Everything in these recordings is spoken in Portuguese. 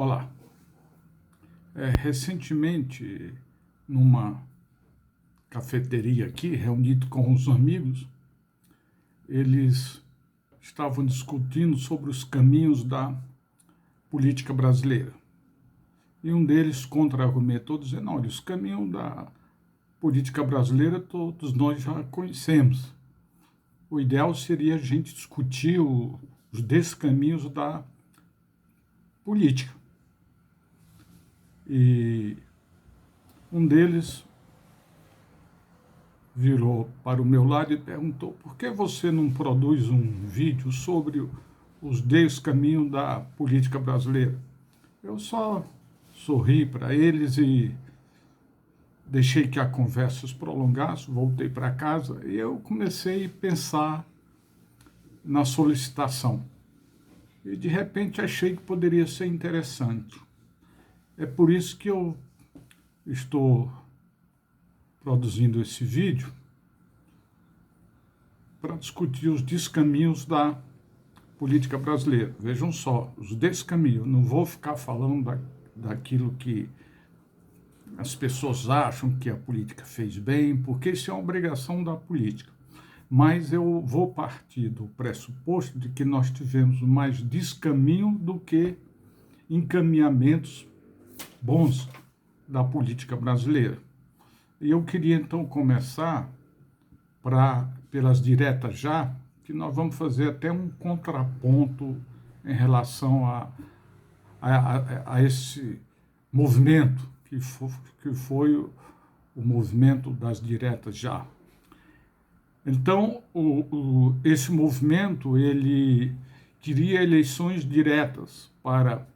Olá. Recentemente, numa cafeteria aqui, reunido com os amigos, eles estavam discutindo sobre os caminhos da política brasileira. E um deles contra-argumentou, dizendo, olha, os caminhos da política brasileira todos nós já conhecemos. O ideal seria a gente discutir os descaminhos da política. E um deles virou para o meu lado e perguntou, por que você não produz um vídeo sobre os descaminhos da política brasileira? Eu só sorri para eles e deixei que a conversa se prolongasse, voltei para casa e eu comecei a pensar na solicitação. E de repente achei que poderia ser interessante. É por isso que eu estou produzindo esse vídeo para discutir os descaminhos da política brasileira. Vejam só, os descaminhos. Não vou ficar falando daquilo que as pessoas acham que a política fez bem, porque isso é uma obrigação da política. Mas eu vou partir do pressuposto de que nós tivemos mais descaminho do que encaminhamentos bons da política brasileira. E eu queria então começar pelas diretas já, que nós vamos fazer até um contraponto em relação a esse movimento que foi o movimento das diretas já. Então, esse movimento, ele queria eleições diretas para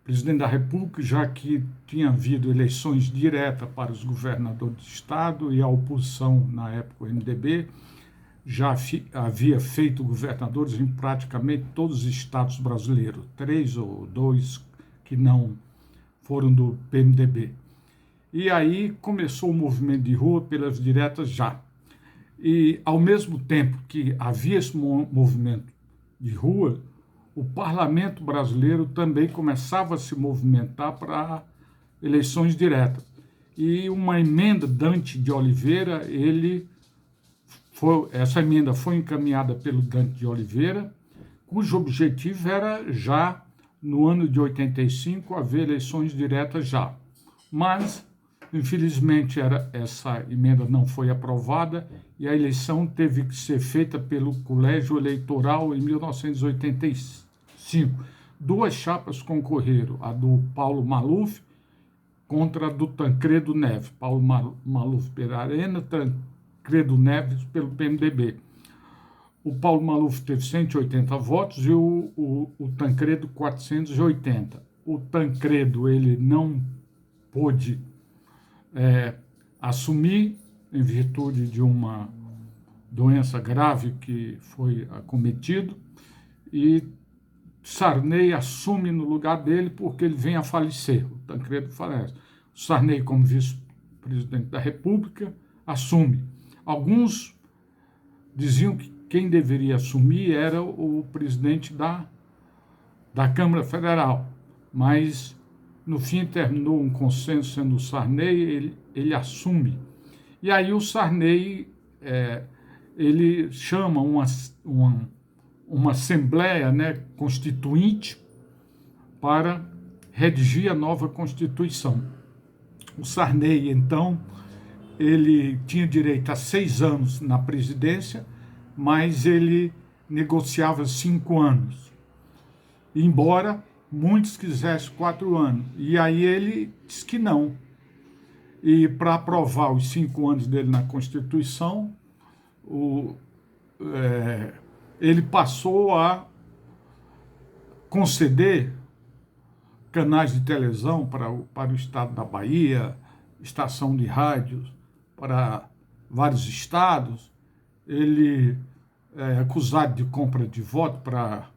presidente da República, já que tinha havido eleições diretas para os governadores de estado e a oposição, na época, o MDB, já havia feito governadores em praticamente todos os estados brasileiros, 3 ou 2 que não foram do PMDB. E aí começou o movimento de rua pelas diretas já. E, ao mesmo tempo que havia esse movimento de rua, o parlamento brasileiro também começava a se movimentar para eleições diretas. E uma emenda Dante de Oliveira, essa emenda foi encaminhada pelo Dante de Oliveira, cujo objetivo era já, no ano de 85, haver eleições diretas já. Mas, infelizmente, essa emenda não foi aprovada e a eleição teve que ser feita pelo Colégio Eleitoral em 1985. 2 chapas concorreram, a do Paulo Maluf contra a do Tancredo Neves. Paulo Maluf pela Arena, Tancredo Neves pelo PMDB. O Paulo Maluf teve 180 votos e o Tancredo 480. O Tancredo ele não pôde assumir em virtude de uma doença grave que foi acometido e Sarney assume no lugar dele porque ele vem a falecer. O Tancredo falece. O Sarney, como vice-presidente da República, assume. Alguns diziam que quem deveria assumir era o presidente da Câmara Federal, mas no fim terminou um consenso sendo o Sarney, ele assume. E aí o Sarney ele chama uma assembleia, constituinte para redigir a nova Constituição. O Sarney, então, ele tinha direito a 6 anos na presidência, mas ele negociava 5 anos, embora muitos quisessem 4 anos. E aí ele disse que não. E para aprovar os 5 anos dele na Constituição, ele passou a conceder canais de televisão para o estado da Bahia, estação de rádios para vários estados. Ele é acusado de compra de voto para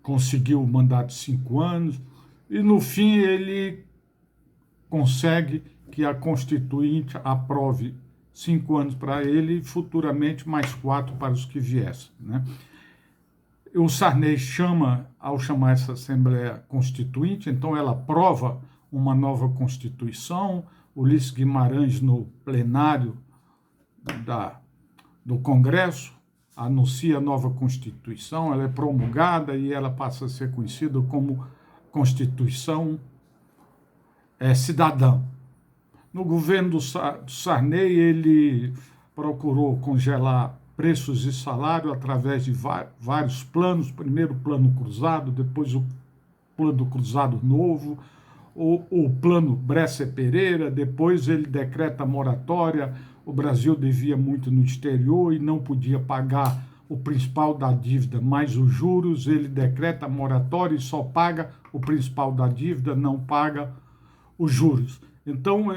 conseguir o mandato de 5 anos. E, no fim, ele consegue que a Constituinte aprove 5 anos para ele e futuramente mais 4 para os que viessem, o Sarney chama, ao chamar essa Assembleia Constituinte, então ela aprova uma nova Constituição, Ulisses Guimarães, no plenário do Congresso, anuncia a nova Constituição, ela é promulgada e ela passa a ser conhecida como Constituição cidadã. No governo do Sarney, ele procurou congelar preços e salário através de vários planos, primeiro o plano cruzado, depois o plano cruzado novo, o plano Bresser-Pereira, depois ele decreta moratória, o Brasil devia muito no exterior e não podia pagar o principal da dívida mais os juros, ele decreta moratória e só paga o principal da dívida, não paga os juros. Então,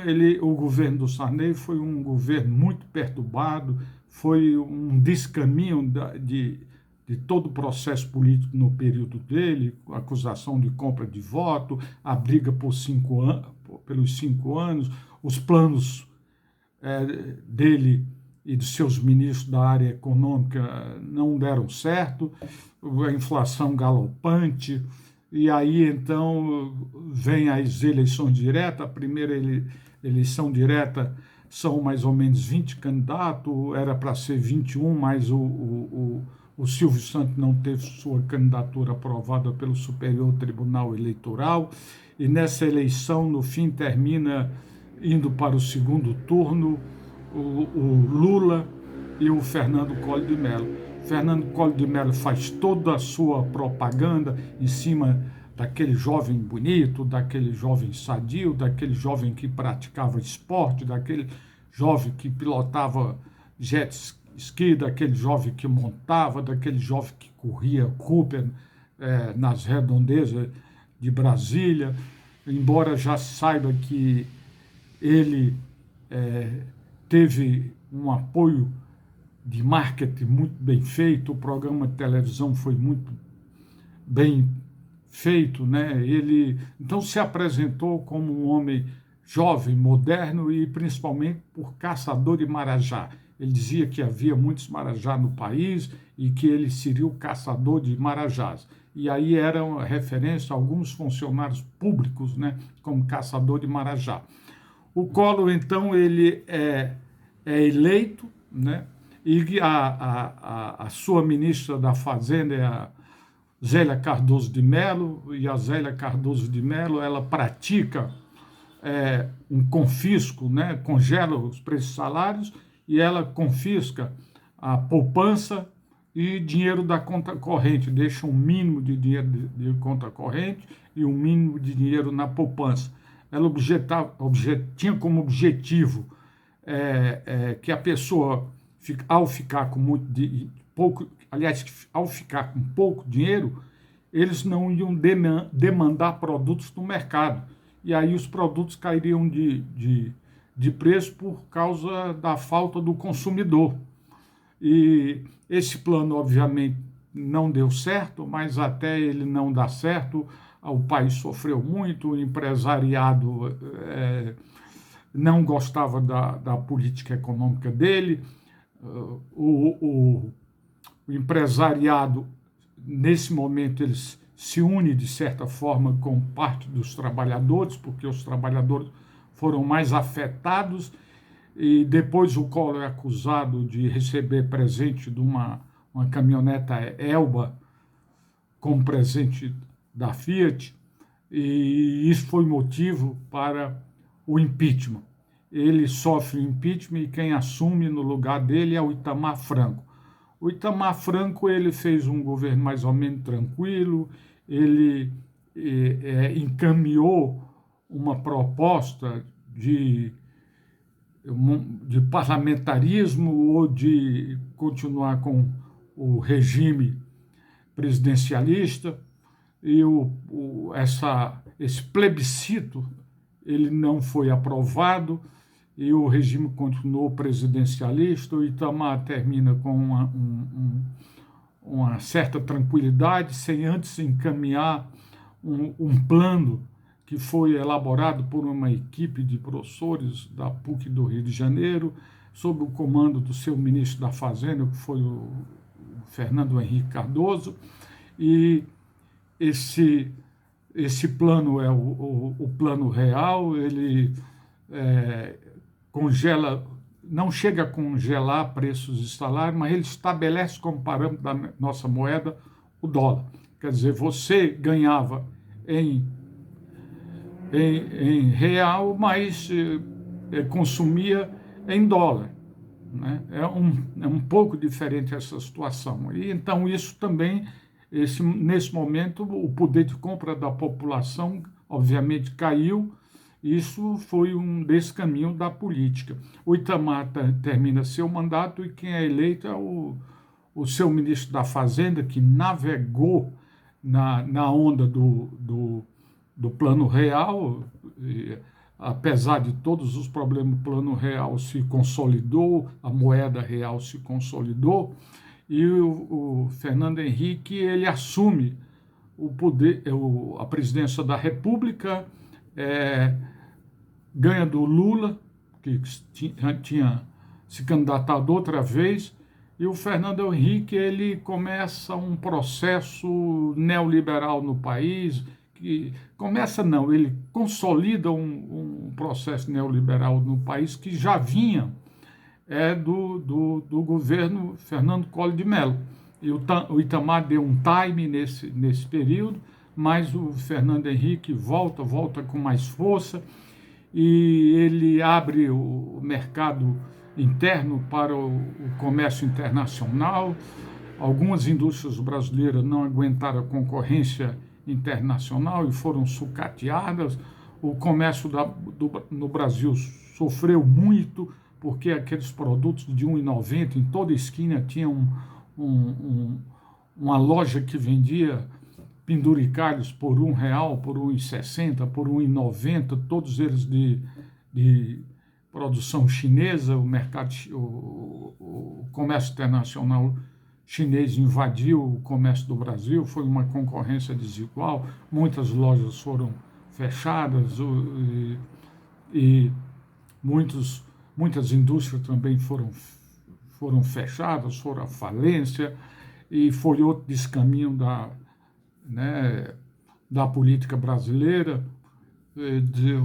o governo do Sarney foi um governo muito perturbado, foi um descaminho de todo o processo político no período dele, acusação de compra de voto, a briga pelos 5 anos, os planos dele e dos seus ministros da área econômica não deram certo, a inflação galopante, e aí então vem as eleições diretas. A primeira eleição direta são mais ou menos 20 candidatos, era para ser 21, mas o Silvio Santos não teve sua candidatura aprovada pelo Superior Tribunal Eleitoral, e nessa eleição, no fim, termina indo para o segundo turno o Lula e o Fernando Collor de Mello. Fernando Collor de Mello faz toda a sua propaganda em cima daquele jovem bonito, daquele jovem sadio, daquele jovem que praticava esporte, daquele jovem que pilotava jet ski, daquele jovem que montava, daquele jovem que corria Cooper nas redondezas de Brasília, embora já saiba que ele teve um apoio de marketing muito bem feito, o programa de televisão foi muito bem feito, né? Ele então se apresentou como um homem jovem, moderno e principalmente por caçador de marajá. Ele dizia que havia muitos marajás no país e que ele seria o caçador de marajás. E aí era uma referência a alguns funcionários públicos, né, como caçador de marajá. O Collor, então, ele é eleito, né, e a sua ministra da Fazenda é a Zélia Cardoso de Mello, e a Zélia Cardoso de Mello, ela pratica um confisco, né, congela os preços de salários, e ela confisca a poupança e dinheiro da conta corrente, deixa um mínimo de dinheiro de conta corrente e um mínimo de dinheiro na poupança. Ela tinha como objetivo que a pessoa, ao ficar com ao ficar com pouco dinheiro, eles não iam demandar produtos no mercado. E aí os produtos cairiam de preço por causa da falta do consumidor. E esse plano, obviamente, não deu certo, mas até ele não dar certo, o país sofreu muito, o empresariado não gostava da política econômica dele, o empresariado, nesse momento, eles se une, de certa forma, com parte dos trabalhadores, porque os trabalhadores foram mais afetados, e depois o Collor é acusado de receber presente de uma caminhoneta Elba como presente da Fiat, e isso foi motivo para o impeachment. Ele sofre o impeachment e quem assume no lugar dele é o Itamar Franco. O Itamar Franco, ele fez um governo mais ou menos tranquilo, ele encaminhou uma proposta de parlamentarismo ou de continuar com o regime presidencialista, e esse plebiscito ele não foi aprovado e o regime continuou presidencialista. O Itamar termina com uma certa tranquilidade, sem antes encaminhar um plano que foi elaborado por uma equipe de professores da PUC do Rio de Janeiro, sob o comando do seu ministro da Fazenda, que foi o Fernando Henrique Cardoso, e esse plano é o plano real. Ele congela, não chega a congelar preços de salário, mas ele estabelece como parâmetro da nossa moeda o dólar. Quer dizer, você ganhava em real, mas consumia em dólar, né? É um pouco diferente essa situação. E então isso também, nesse momento, o poder de compra da população, obviamente, caiu. Isso foi um descaminho da política. O Itamar termina seu mandato e quem é eleito é o seu ministro da Fazenda, que navegou na onda do Plano Real. E, apesar de todos os problemas, o Plano Real se consolidou, a moeda real se consolidou, e o Fernando Henrique ele assume o poder, a presidência da República, ganha do Lula, que tinha se candidatado outra vez, e o Fernando Henrique ele começa um processo neoliberal no país, que começa não, ele consolida um processo neoliberal no país que já vinha do governo Fernando Collor de Mello. E o Itamar deu um time nesse período, mas o Fernando Henrique volta com mais força, e ele abre o mercado interno para o comércio internacional. Algumas indústrias brasileiras não aguentaram a concorrência internacional e foram sucateadas. O comércio no Brasil sofreu muito, porque aqueles produtos de R$ 1,90, em toda esquina tinha uma loja que vendia penduricalhos por R$ 1, por R$ 1,60, por R$ 1,90, todos eles de produção chinesa. O comércio internacional chinês invadiu o comércio do Brasil, foi uma concorrência desigual, muitas lojas foram fechadas e muitas indústrias também foram fechadas, foram à falência, e foi outro descaminho da política brasileira.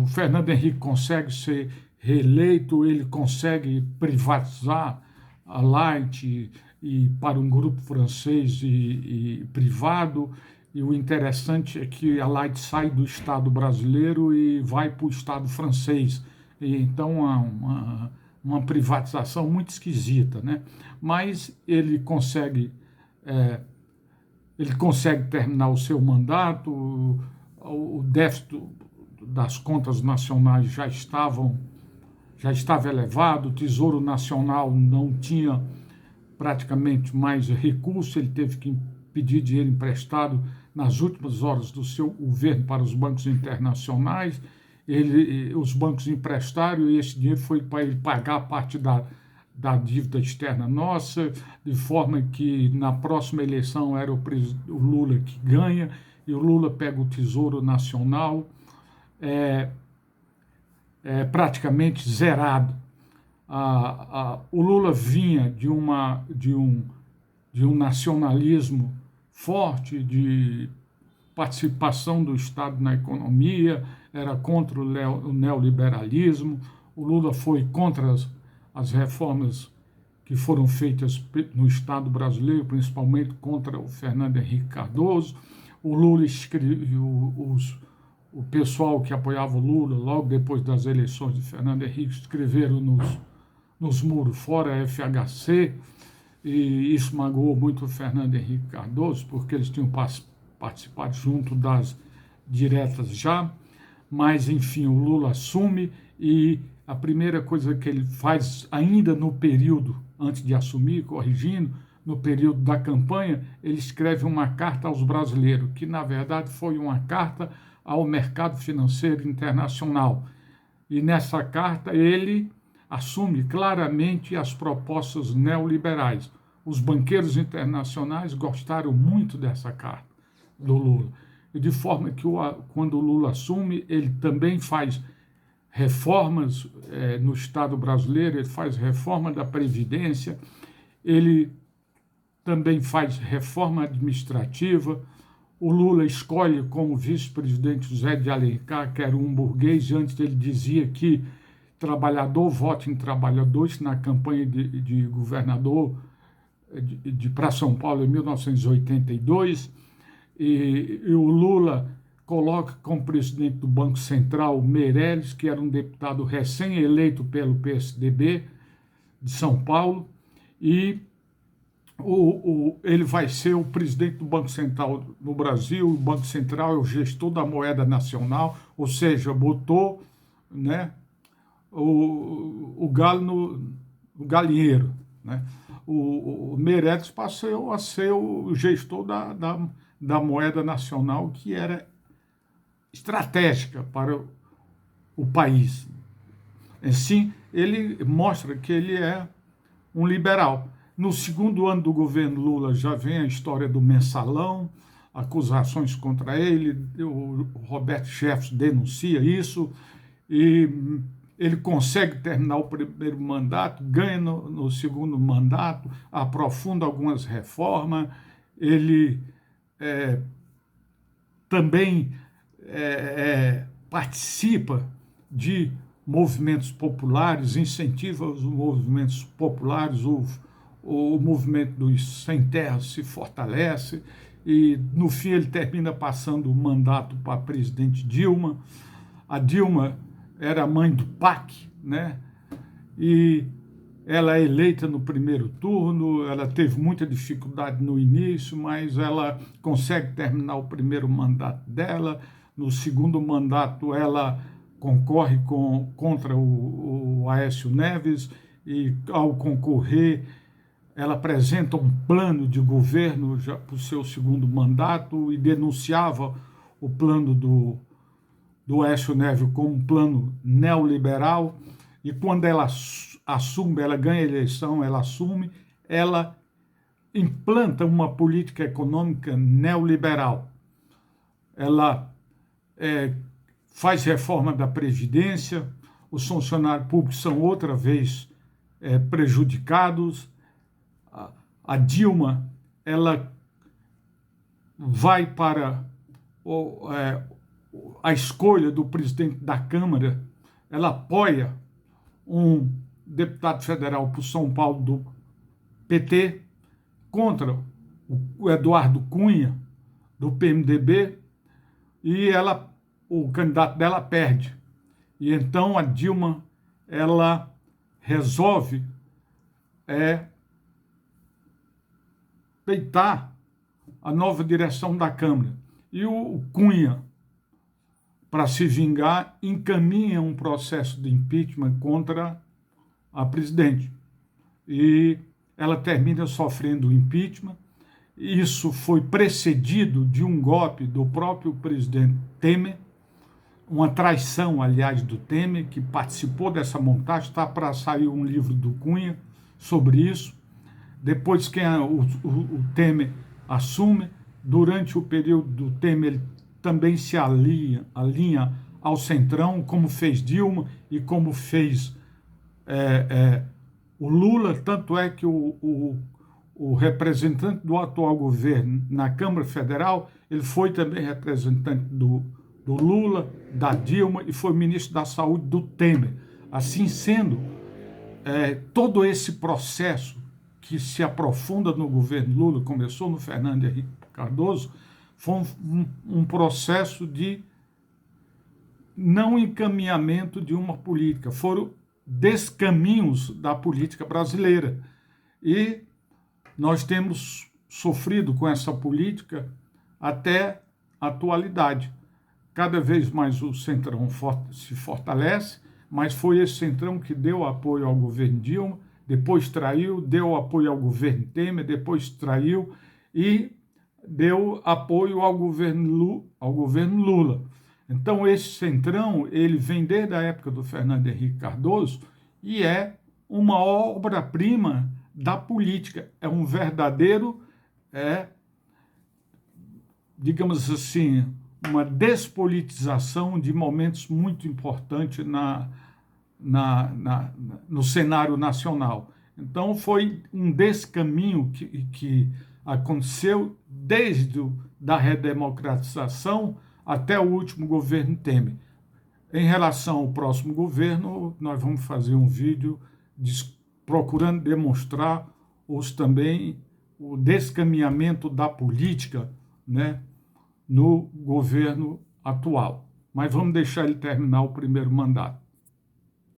O Fernando Henrique consegue ser reeleito, ele consegue privatizar a Light e para um grupo francês e privado, e o interessante é que a Light sai do Estado brasileiro e vai para o Estado francês. E então há uma privatização muito esquisita, né? Mas ele consegue terminar o seu mandato. O déficit das contas nacionais já estava elevado, o Tesouro Nacional não tinha praticamente mais recurso, ele teve que pedir dinheiro emprestado nas últimas horas do seu governo para os bancos internacionais. Os bancos emprestaram e esse dinheiro foi para ele pagar parte da dívida externa nossa, de forma que na próxima eleição era o Lula que ganha, e o Lula pega o Tesouro Nacional praticamente zerado. O Lula vinha de um nacionalismo forte, de participação do Estado na economia, era contra o neoliberalismo. O Lula foi contra as reformas que foram feitas no Estado brasileiro, principalmente contra o Fernando Henrique Cardoso. O Lula o pessoal que apoiava o Lula, logo depois das eleições de Fernando Henrique, escreveram nos muros fora FHC, e isso magoou muito o Fernando Henrique Cardoso, porque eles tinham participado junto das diretas já. Mas, enfim, o Lula assume, e a primeira coisa que ele faz, ainda no período, antes de assumir, corrigindo, no período da campanha, ele escreve uma carta aos brasileiros, que na verdade foi uma carta ao mercado financeiro internacional. E nessa carta ele assume claramente as propostas neoliberais. Os banqueiros internacionais gostaram muito dessa carta do Lula. E de forma que quando o Lula assume, ele também faz reformas no Estado brasileiro, ele faz reforma da Previdência, ele também faz reforma administrativa. O Lula escolhe como vice-presidente José de Alencar, que era um burguês. Antes ele dizia que trabalhador vota em trabalhador, isso na campanha de governador para São Paulo em 1982. E o Lula coloca como presidente do Banco Central Meirelles, que era um deputado recém-eleito pelo PSDB de São Paulo, e ele vai ser o presidente do Banco Central no Brasil. O Banco Central é o gestor da moeda nacional, ou seja, botou, né, o galo no galinheiro, né? O Meirelles passou a ser o gestor da moeda nacional, que era estratégica para o país. Assim, ele mostra que ele é um liberal. No segundo ano do governo Lula já vem a história do mensalão, acusações contra ele, o Roberto Jefferson denuncia isso, e ele consegue terminar o primeiro mandato, ganha no segundo mandato, aprofunda algumas reformas, ele também participa de movimentos populares, incentiva os movimentos populares, o movimento dos sem terra se fortalece, e no fim ele termina passando o mandato para a presidente Dilma. A Dilma era mãe do PAC, né? E ela é eleita no primeiro turno, ela teve muita dificuldade no início, mas ela consegue terminar o primeiro mandato dela. No segundo mandato ela concorre contra o Aécio Neves, e ao concorrer ela apresenta um plano de governo já para o seu segundo mandato e denunciava o plano do Aécio Neves como um plano neoliberal. E quando ela assume, ela ganha a eleição, ela assume, ela implanta uma política econômica neoliberal. Ela faz reforma da Previdência, os funcionários públicos são outra vez prejudicados. A Dilma, ela vai para a escolha do presidente da Câmara, ela apoia um deputado federal por São Paulo do PT contra o Eduardo Cunha, do PMDB, e o candidato dela perde. E então a Dilma, ela resolve peitar a nova direção da Câmara. E o Cunha, para se vingar, encaminha um processo de impeachment contra a presidente. E ela termina sofrendo o impeachment. Isso foi precedido de um golpe do próprio presidente Temer, uma traição, aliás, do Temer, que participou dessa montagem. Está para sair um livro do Cunha sobre isso. Depois que o Temer assume, durante o período do Temer, ele também se alinha ao Centrão, como fez Dilma e como fez o Lula. Tanto é que o representante do atual governo na Câmara Federal, ele foi também representante do Lula, da Dilma, e foi ministro da Saúde do Temer. Assim sendo, todo esse processo que se aprofunda no governo Lula, começou no Fernando Henrique Cardoso, foi um processo de não encaminhamento de uma política, foram descaminhos da política brasileira. E nós temos sofrido com essa política até a atualidade. Cada vez mais o Centrão se fortalece, mas foi esse Centrão que deu apoio ao governo Dilma, depois traiu, deu apoio ao governo Temer, depois traiu e deu apoio ao governo Lula. Então, esse Centrão, ele vem desde a época do Fernando Henrique Cardoso e é uma obra-prima da política. É um verdadeiro, digamos assim, uma despolitização de momentos muito importantes no cenário nacional. Então, foi um descaminho que aconteceu desde da redemocratização até o último governo Temer. Em relação ao próximo governo, nós vamos fazer um vídeo procurando demonstrar também o descaminhamento da política, né, no governo atual. Mas vamos deixar ele terminar o primeiro mandato.